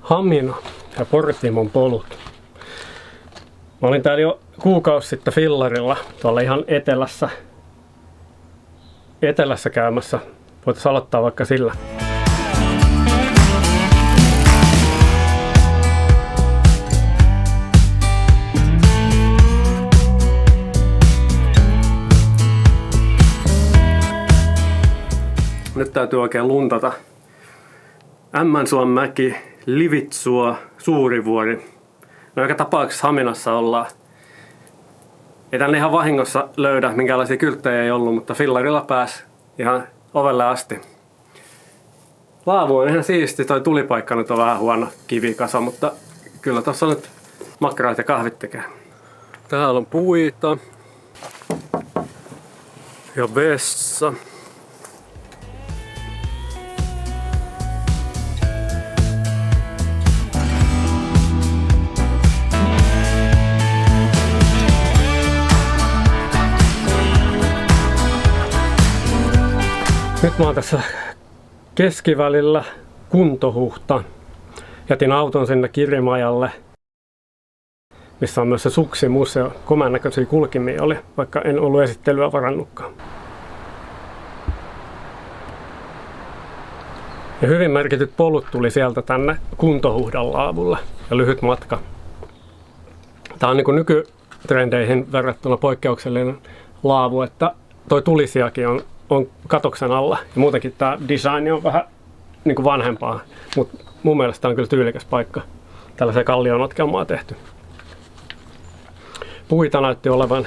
Hamina ja Portimon polut. Mä olin täällä jo kuukausi sitten fillarilla tuolla ihan etelässä käymässä. Voitaisiin aloittaa vaikka sillä. Nyt täytyy oikein luntata. Ämmänsuonmäki, Livitsuo, Suurivuori. No joka tapauksessa Haminassa ollaan. Ei tänne ihan vahingossa löydä, minkälaisia kylttejä ei ollut, mutta fillarilla pääsi ihan ovelle asti. Laavu on ihan siisti, toi tulipaikka nyt on vähän huono kivikasa, mutta kyllä tossa nyt makkarat ja kahvit tekee. Täällä on puita ja vessa. Nyt mä oon tässä keskivälillä Kuntohuhta. Jätin auton sinne Kirimajalle, missä on myös se Suksimuseo. Komean näköisiä kulkimia oli, vaikka en ollut esittelyä varannutkaan. Ja hyvin merkityt polut tuli sieltä tänne Kuntohuhdan laavulle ja lyhyt matka. Tää on niin kuin nykytrendeihin verrattuna poikkeuksellinen laavu, että toi tulisiakin on katoksen alla. Ja muutenkin tää design on vähän niin kuin vanhempaa, mutta mun mielestä tää on kyllä tyylikäs paikka. Tällaisia kallionotkelmaa tehty. Puita näytti olevan.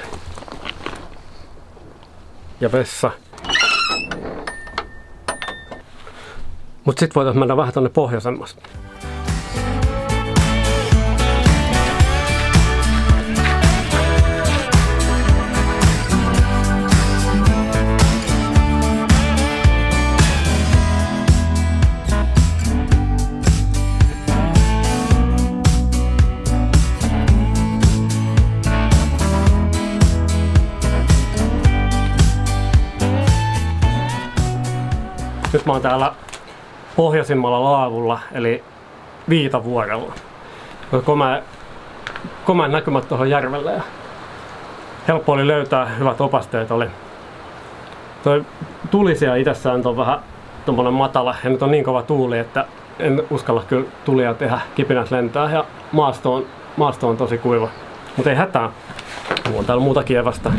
Ja vessa. Mut sit voitais mennä vähän tonne pohjoisemmassa. Nyt mä oon pohjoisimmalla laavulla, eli Viitavuorella. Komean näkymät tuohon järvelle ja helppo oli löytää, hyvät opasteet oli. Toi tulisia itsessään on vähän tommonen matala ja nyt on niin kova tuuli, että en uskalla kyllä tulia tehdä, kipinät lentää ja maasto on tosi kuiva. Mutta ei hätää, mulla on täällä muutakin evästä.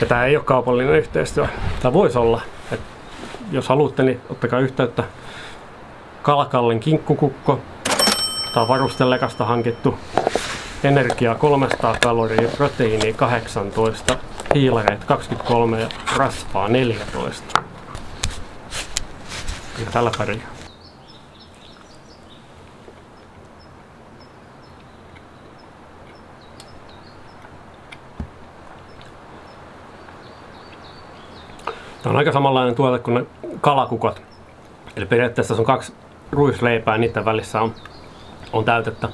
Ja tää ei ole kaupallinen yhteistyö. Tää voisi olla. Jos haluatte, niin ottakaa yhteyttä. Kalakallin kinkkukukko. Tää on varustelekasta hankittu. Energiaa 300 kaloria, proteiinia 18, hiilareita 23 ja rasvaa 14. Ja tällä pärjää. Tämä on aika samanlainen tuote kuin ne kalakukot. Eli periaatteessa on 2 ruisleipää ja niiden välissä on täytettä.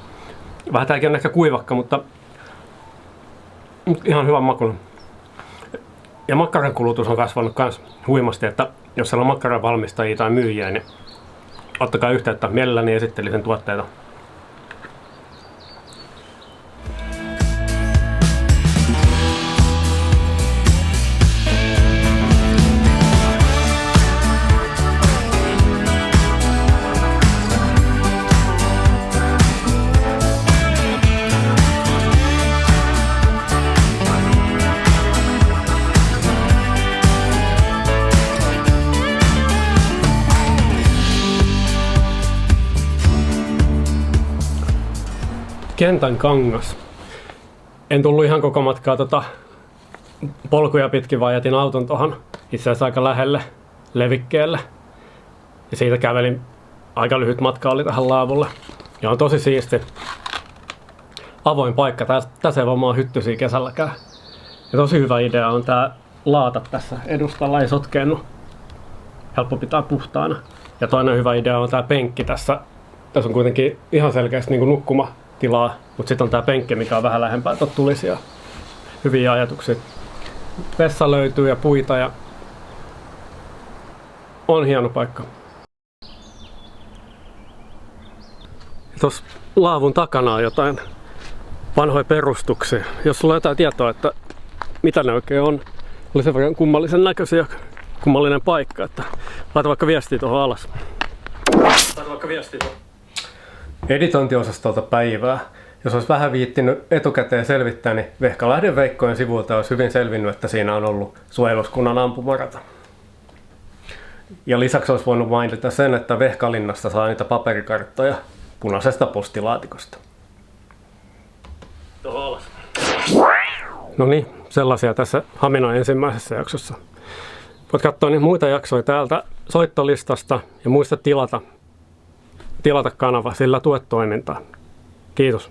Vähän tääkin on ehkä kuivakka, mutta ihan hyvän makuinen. Ja makkaran kulutus on kasvanut myös huimasti, että jos siellä on makkaran valmistajia tai myyjiä, niin ottakaa yhteyttä, mielelläni esittelisin tuotteita. Kentän kangas. En tullut ihan koko matkaa polkuja pitkin, vaan jätin auton tuohon itse asiassa aika lähelle levikkeelle. Ja siitä kävelin, aika lyhyt matka oli tähän laavulle. Ja on tosi siisti. Avoin paikka, tässä ei varmaan hyttysiä kesälläkään. Ja tosi hyvä idea on tää laata tässä edustalla, ei sotkeennu. Helppo pitää puhtaana. Ja toinen hyvä idea on tää penkki tässä. Tässä on kuitenkin ihan selkeästi niin kuin nukkumatilaa, mutta sitten on tää penkki, mikä on vähän lähempää tulisia. Hyviä ajatuksia. Vessa löytyy ja puita ja on hieno paikka. Tuossa laavun takana on jotain vanhoja perustuksia. Jos sulla on jotain tietoa, että mitä ne oikein on, oli sen verran kummallisen näköisiä, kummallinen paikka, että laita vaikka viestiä tuohon alas. Editointiosastolta päivää. Jos olisi vähän viittinyt etukäteen selvittää, niin Vehkalahden Veikkojen sivuilta olisi hyvin selvinnyt, että siinä on ollut suojeluskunnan ampumarata. Ja lisäksi olisi voinut mainita sen, että Vehkalinnasta saa niitä paperikarttoja punaisesta postilaatikosta. Tuohon alas. No niin, sellaisia tässä Haminan ensimmäisessä jaksossa. Voit katsoa niin muita jaksoja täältä soittolistasta ja muista tilata kanava, sillä tuet toimintaa. Kiitos.